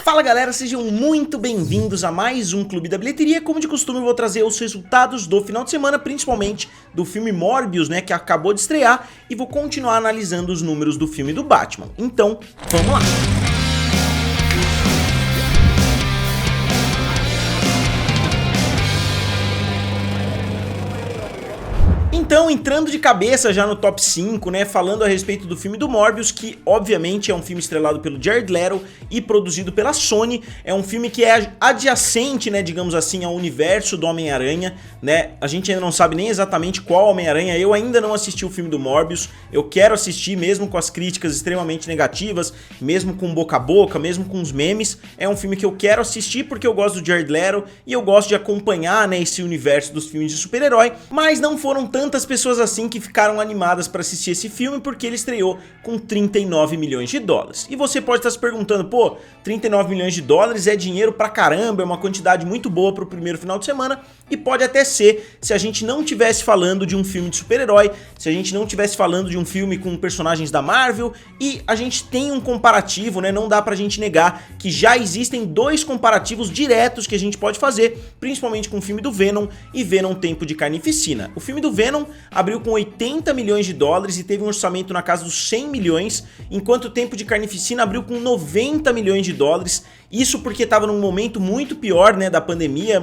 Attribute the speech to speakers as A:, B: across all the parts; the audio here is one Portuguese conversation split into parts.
A: Fala galera, sejam muito bem-vindos a mais um Clube da Bilheteria. Como de costume eu vou trazer os resultados do final de semana, principalmente do filme Morbius, né, que acabou de estrear, e vou continuar analisando os números do filme do Batman. Então, vamos lá! Então, entrando de cabeça já no top 5, né, falando a respeito do filme do Morbius, que obviamente é um filme estrelado pelo Jared Leto e produzido pela Sony. É um filme que é adjacente, né, digamos assim, ao universo do Homem-Aranha, né? A gente ainda não sabe nem exatamente qual Homem-Aranha. Eu ainda não assisti o filme do Morbius. Eu quero assistir, mesmo com as críticas extremamente negativas, mesmo com boca a boca, mesmo com os memes. É um filme que eu quero assistir porque eu gosto do Jared Leto e eu gosto de acompanhar, né, esse universo dos filmes de super-herói, mas não foram tantas pessoas assim que ficaram animadas para assistir esse filme porque ele estreou com 39 milhões de dólares. E você pode estar se perguntando, pô, 39 milhões de dólares é dinheiro pra caramba, é uma quantidade muito boa pro primeiro final de semana, e pode até ser se a gente não tivesse falando de um filme de super-herói, se a gente não tivesse falando de um filme com personagens da Marvel, e a gente tem um comparativo, né, não dá pra gente negar que já existem dois comparativos diretos que a gente pode fazer, principalmente com o filme do Venom e Venom Tempo de Carnificina. O filme do Venom abriu com 80 milhões de dólares e teve um orçamento na casa dos 100 milhões, enquanto o Tempo de Carnificina abriu com 90 milhões de dólares, isso porque estava num momento muito pior, né, da pandemia,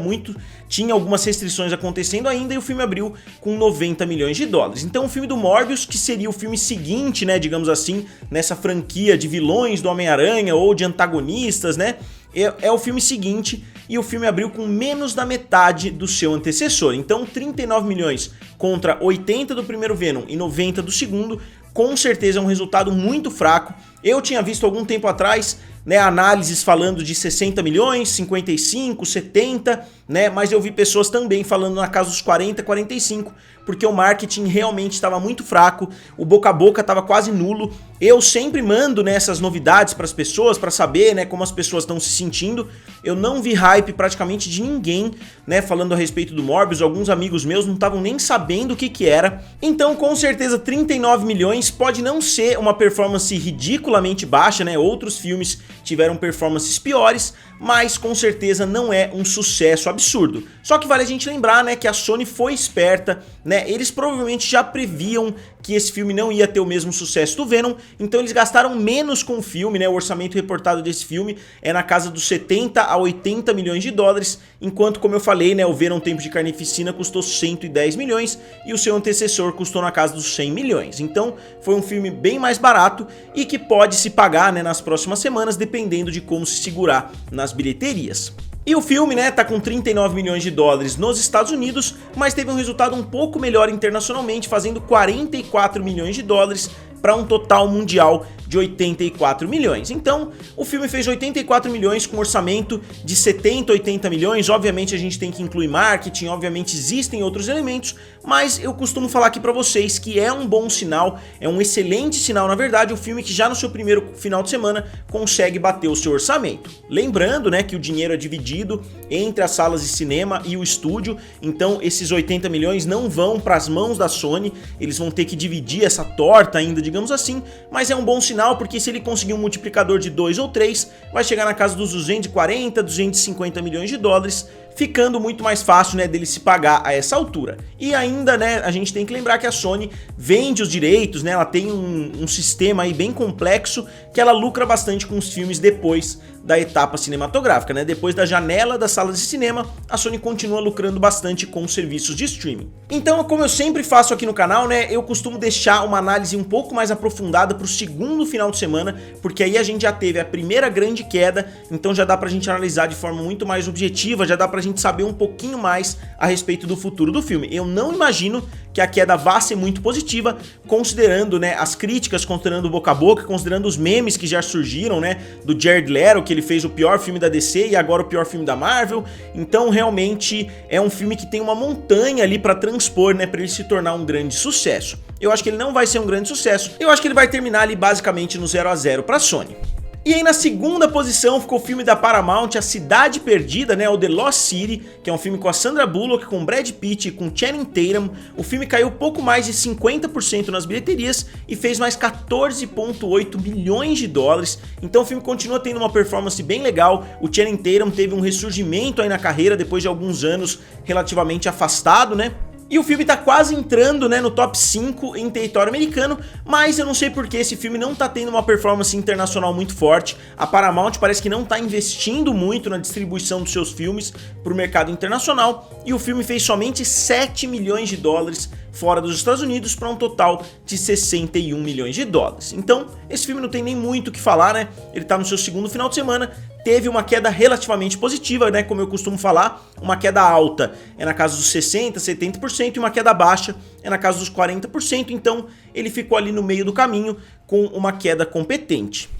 A: tinha algumas restrições acontecendo ainda, e o filme abriu com 90 milhões de dólares. Então o filme do Morbius, que seria o filme seguinte, né, digamos assim, nessa franquia de vilões do Homem-Aranha ou de antagonistas, né, é o filme seguinte, e o filme abriu com menos da metade do seu antecessor. Então 39 milhões contra 80 do primeiro Venom e 90 do segundo, com certeza é um resultado muito fraco. Eu tinha visto algum tempo atrás, né, análises falando de 60 milhões, 55, 70, né, mas eu vi pessoas também falando na casa dos 40, 45, porque o marketing realmente estava muito fraco, o boca a boca estava quase nulo. Eu sempre mando, né, essas novidades para as pessoas, para saber, né, como as pessoas estão se sentindo. Eu não vi hype praticamente de ninguém, né, falando a respeito do Morbius. Alguns amigos meus não estavam nem sabendo o que era. Então, com certeza, 39 milhões pode não ser uma performance ridiculamente baixa, né? Outros filmes tiveram performances piores, mas com certeza não é um sucesso absurdo. Só que vale a gente lembrar, né, que a Sony foi esperta, né? Eles provavelmente já previam que esse filme não ia ter o mesmo sucesso do Venom, então eles gastaram menos com o filme, né? O orçamento reportado desse filme é na casa dos 70 a 80 milhões de dólares, enquanto, como eu falei, né, o Venom Tempo de Carnificina custou 110 milhões e o seu antecessor custou na casa dos 100 milhões. Então foi um filme bem mais barato e que pode se pagar, né, nas próximas semanas, dependendo de como se segurar nas bilheterias. E o filme, né, tá com 39 milhões de dólares nos Estados Unidos, mas teve um resultado um pouco melhor internacionalmente, fazendo 44 milhões de dólares para um total mundial de 84 milhões. Então, o filme fez 84 milhões com orçamento de 70, 80 milhões. Obviamente a gente tem que incluir marketing, obviamente existem outros elementos, mas eu costumo falar aqui para vocês que é um bom sinal, é um excelente sinal, na verdade, o filme que já no seu primeiro final de semana consegue bater o seu orçamento. Lembrando, né, que o dinheiro é dividido entre as salas de cinema e o estúdio, então esses 80 milhões não vão para as mãos da Sony, eles vão ter que dividir essa torta ainda, digamos assim, mas é um bom sinal porque se ele conseguir um multiplicador de 2 ou 3, vai chegar na casa dos 240, 250 milhões de dólares, ficando muito mais fácil, né, dele se pagar a essa altura. E ainda, né, a gente tem que lembrar que a Sony vende os direitos, né, ela tem um sistema aí bem complexo que ela lucra bastante com os filmes depois da etapa cinematográfica, né? Depois da janela das salas de cinema, a Sony continua lucrando bastante com os serviços de streaming. Então, como eu sempre faço aqui no canal, né, eu costumo deixar uma análise um pouco mais aprofundada para o segundo final de semana, porque aí a gente já teve a primeira grande queda, então já dá pra gente analisar de forma muito mais objetiva, já dá pra gente saber um pouquinho mais a respeito do futuro do filme. Eu não imagino que a queda vá ser muito positiva, considerando, né, as críticas, considerando o boca a boca, considerando os memes que já surgiram, né, do Jared Leto, que ele fez o pior filme da DC e agora o pior filme da Marvel. Então realmente é um filme que tem uma montanha ali pra transpor, né, pra ele se tornar um grande sucesso. Eu acho que ele não vai ser um grande sucesso, eu acho que ele vai terminar ali basicamente no 0 a 0 pra Sony. E aí na segunda posição ficou o filme da Paramount, A Cidade Perdida, né, o The Lost City, que é um filme com a Sandra Bullock, com Brad Pitt e com Channing Tatum. O filme caiu pouco mais de 50% nas bilheterias e fez mais 14,8 milhões de dólares. Então o filme continua tendo uma performance bem legal. O Channing Tatum teve um ressurgimento aí na carreira depois de alguns anos relativamente afastado, né? E o filme tá quase entrando, né, no top 5 em território americano, mas eu não sei porque esse filme não tá tendo uma performance internacional muito forte. A Paramount parece que não tá investindo muito na distribuição dos seus filmes pro mercado internacional, e o filme fez somente 7 milhões de dólares fora dos Estados Unidos para um total de 61 milhões de dólares. Então, esse filme não tem nem muito o que falar, né? Ele tá no seu segundo final de semana, teve uma queda relativamente positiva, né? Como eu costumo falar, uma queda alta é na casa dos 60%, 70% e uma queda baixa é na casa dos 40%, então ele ficou ali no meio do caminho com uma queda competente.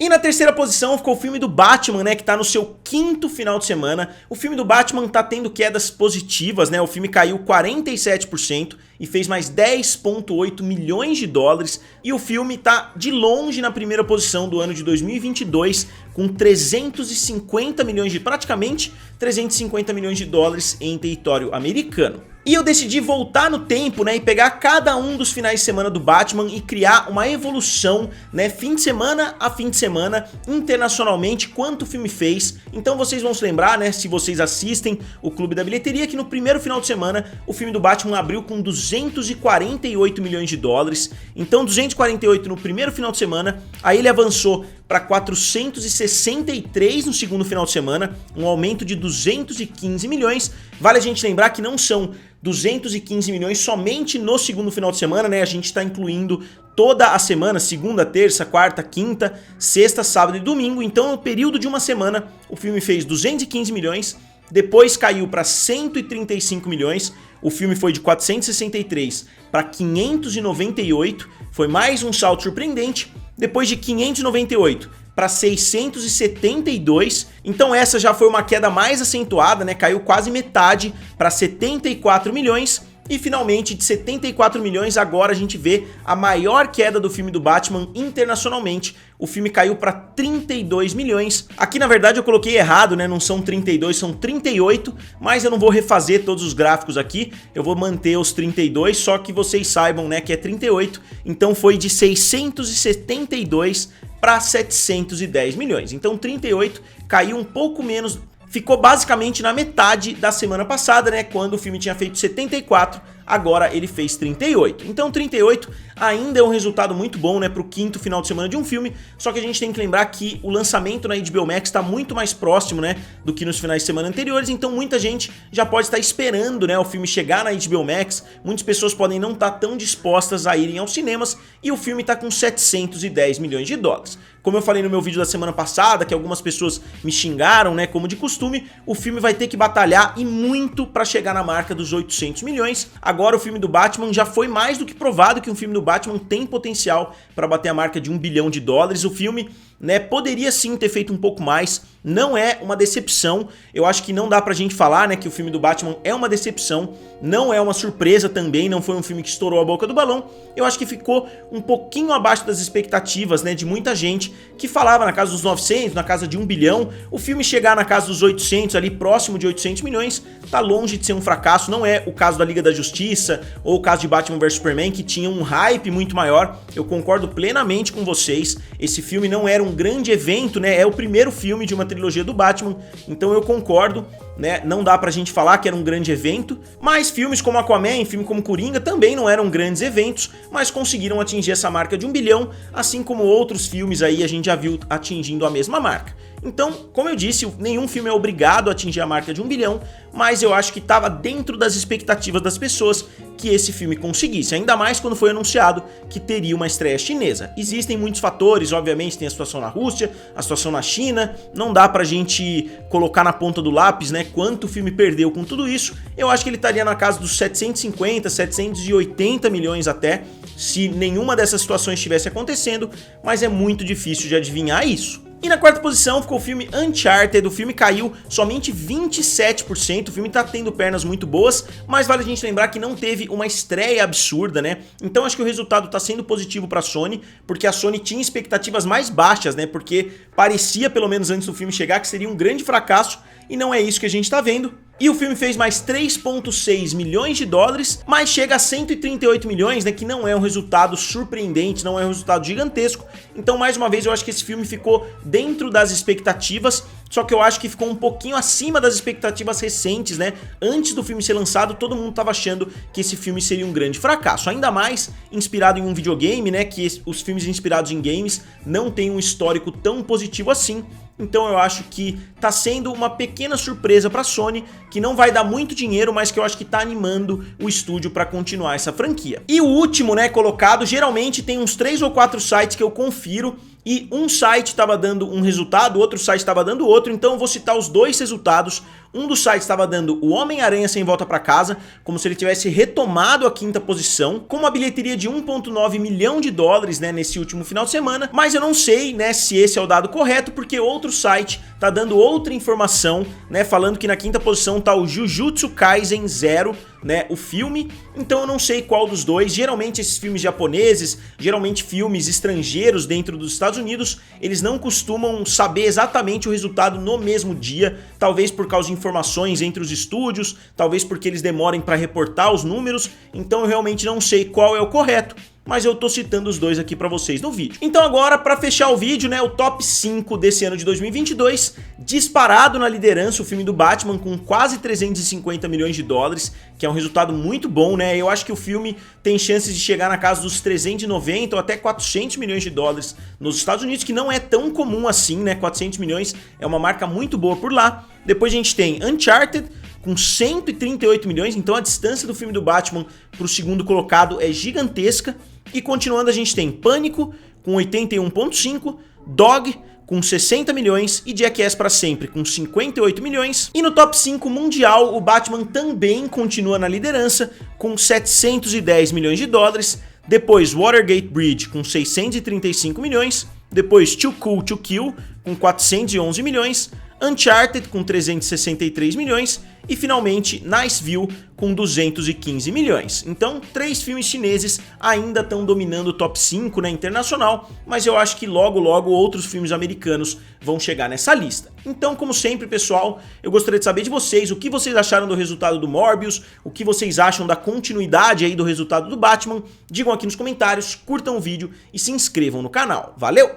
A: E na terceira posição ficou o filme do Batman, né, que tá no seu quinto final de semana. O filme do Batman tá tendo quedas positivas, né, o filme caiu 47% e fez mais 10,8 milhões de dólares. E o filme tá de longe na primeira posição do ano de 2022, com 350 milhões de, praticamente 350 milhões de dólares em território americano. E eu decidi voltar no tempo, né, e pegar cada um dos finais de semana do Batman e criar uma evolução, né, fim de semana a fim de semana, internacionalmente, quanto o filme fez. Então vocês vão se lembrar, né, se vocês assistem o Clube da Bilheteria, que no primeiro final de semana o filme do Batman abriu com 248 milhões de dólares. Então 248 no primeiro final de semana, aí ele avançou para 463 no segundo final de semana, um aumento de 215 milhões. Vale a gente lembrar que não são 215 milhões somente no segundo final de semana, né? A gente está incluindo toda a semana, segunda, terça, quarta, quinta, sexta, sábado e domingo. Então, no período de uma semana, o filme fez 215 milhões, depois caiu para 135 milhões, o filme foi de 463 para 598, foi mais um salto surpreendente. Depois de 598 para 672, então essa já foi uma queda mais acentuada, né? Caiu quase metade para 74 milhões. E finalmente, de 74 milhões, agora a gente vê a maior queda do filme do Batman internacionalmente. O filme caiu para 32 milhões. Aqui, na verdade, eu coloquei errado, né? Não são 32, são 38. Mas eu não vou refazer todos os gráficos aqui. Eu vou manter os 32, só que vocês saibam, né, que é 38. Então foi de 672 para 710 milhões. Então 38 caiu um pouco menos. Ficou basicamente na metade da semana passada, né, quando o filme tinha feito 74, agora ele fez 38. Então 38 ainda é um resultado muito bom, né, pro quinto final de semana de um filme, só que a gente tem que lembrar que o lançamento na HBO Max está muito mais próximo, né, do que nos finais de semana anteriores, então muita gente já pode estar esperando, né, o filme chegar na HBO Max, muitas pessoas podem não estar tão dispostas a irem aos cinemas, e o filme está com 710 milhões de dólares. Como eu falei no meu vídeo da semana passada, que algumas pessoas me xingaram, né, como de costume, o filme vai ter que batalhar e muito para chegar na marca dos 800 milhões. Agora o filme do Batman já foi mais do que provado que um filme do Batman tem potencial para bater a marca de 1 bilhão de dólares. O filme, né, poderia sim ter feito um pouco mais, não é uma decepção. Eu acho que não dá pra gente falar, né, que o filme do Batman é uma decepção, não é uma surpresa também, não foi um filme que estourou a boca do balão. Eu acho que ficou um pouquinho abaixo das expectativas, né, de muita gente que falava na casa dos 900, na casa de 1 bilhão. O filme chegar na casa dos 800, ali próximo de 800 milhões, tá longe de ser um fracasso. Não é o caso da Liga da Justiça ou o caso de Batman vs Superman, que tinha um hype muito maior. Eu concordo plenamente com vocês, esse filme não era um grande evento, né, é o primeiro filme de uma trilogia do Batman, então eu concordo, né, não dá pra gente falar que era um grande evento, mas filmes como Aquaman, filme como Coringa também não eram grandes eventos, mas conseguiram atingir essa marca de 1 bilhão, assim como outros filmes aí a gente já viu atingindo a mesma marca. Então, como eu disse, nenhum filme é obrigado a atingir a marca de 1 bilhão, mas eu acho que estava dentro das expectativas das pessoas que esse filme conseguisse, ainda mais quando foi anunciado que teria uma estreia chinesa. Existem muitos fatores, obviamente tem a situação na Rússia, a situação na China, não dá pra gente colocar na ponta do lápis, né, quanto o filme perdeu com tudo isso. Eu acho que ele estaria na casa dos 750, 780 milhões até, se nenhuma dessas situações estivesse acontecendo, mas é muito difícil de adivinhar isso. E na quarta posição ficou o filme Uncharted. O filme caiu somente 27%, o filme tá tendo pernas muito boas, mas vale a gente lembrar que não teve uma estreia absurda, né? Então acho que o resultado tá sendo positivo pra Sony, porque a Sony tinha expectativas mais baixas, né? Porque parecia, pelo menos antes do filme chegar, que seria um grande fracasso, e não é isso que a gente tá vendo. E o filme fez mais 3,6 milhões de dólares, mas chega a 138 milhões, né, que não é um resultado surpreendente, não é um resultado gigantesco. Então, mais uma vez, eu acho que esse filme ficou dentro das expectativas, só que eu acho que ficou um pouquinho acima das expectativas recentes, né? Antes do filme ser lançado, todo mundo tava achando que esse filme seria um grande fracasso, ainda mais inspirado em um videogame, né, que os filmes inspirados em games não têm um histórico tão positivo assim. Então eu acho que tá sendo uma pequena surpresa pra Sony, que não vai dar muito dinheiro, mas que eu acho que tá animando o estúdio pra continuar essa franquia. E o último, né, colocado, geralmente tem uns 3 ou 4 sites que eu confiro, e um site tava dando um resultado, outro site tava dando outro, então eu vou citar os dois resultados. Um dos sites estava dando o Homem-Aranha Sem Volta Pra Casa, como se ele tivesse retomado a quinta posição, com uma bilheteria de 1,9 milhão de dólares, né, nesse último final de semana, mas eu não sei, né, se esse é o dado correto, porque outro site tá dando outra informação, né, falando que na quinta posição tá o Jujutsu Kaisen Zero, né, o filme. Então eu não sei qual dos dois. Geralmente esses filmes japoneses, geralmente filmes estrangeiros dentro dos Estados Unidos, eles não costumam saber exatamente o resultado no mesmo dia, talvez por causa de informações entre os estúdios, talvez porque eles demorem para reportar os números. Então eu realmente não sei qual é o correto, mas eu tô citando os dois aqui pra vocês no vídeo. Então agora, pra fechar o vídeo, né, o top 5 desse ano de 2022, disparado na liderança, o filme do Batman com quase 350 milhões de dólares, que é um resultado muito bom, né? Eu acho que o filme tem chances de chegar na casa dos 390 ou até 400 milhões de dólares nos Estados Unidos, que não é tão comum assim, né? 400 milhões é uma marca muito boa por lá. Depois a gente tem Uncharted, com 138 milhões, então a distância do filme do Batman pro segundo colocado é gigantesca. E continuando, a gente tem Pânico com 81,5, Dog com 60 milhões e Jackass pra Sempre com 58 milhões. E no top 5 mundial, o Batman também continua na liderança com 710 milhões de dólares. Depois Watergate Bridge com 635 milhões. Depois Too Cool to Kill com 411 milhões. Uncharted com 363 milhões e finalmente Niceville com 215 milhões. Então, 3 filmes chineses ainda estão dominando o top 5, né, internacional, mas eu acho que logo logo outros filmes americanos vão chegar nessa lista. Então, como sempre, pessoal, eu gostaria de saber de vocês o que vocês acharam do resultado do Morbius, o que vocês acham da continuidade aí do resultado do Batman. Digam aqui nos comentários, curtam o vídeo e se inscrevam no canal. Valeu!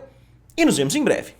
A: E nos vemos em breve.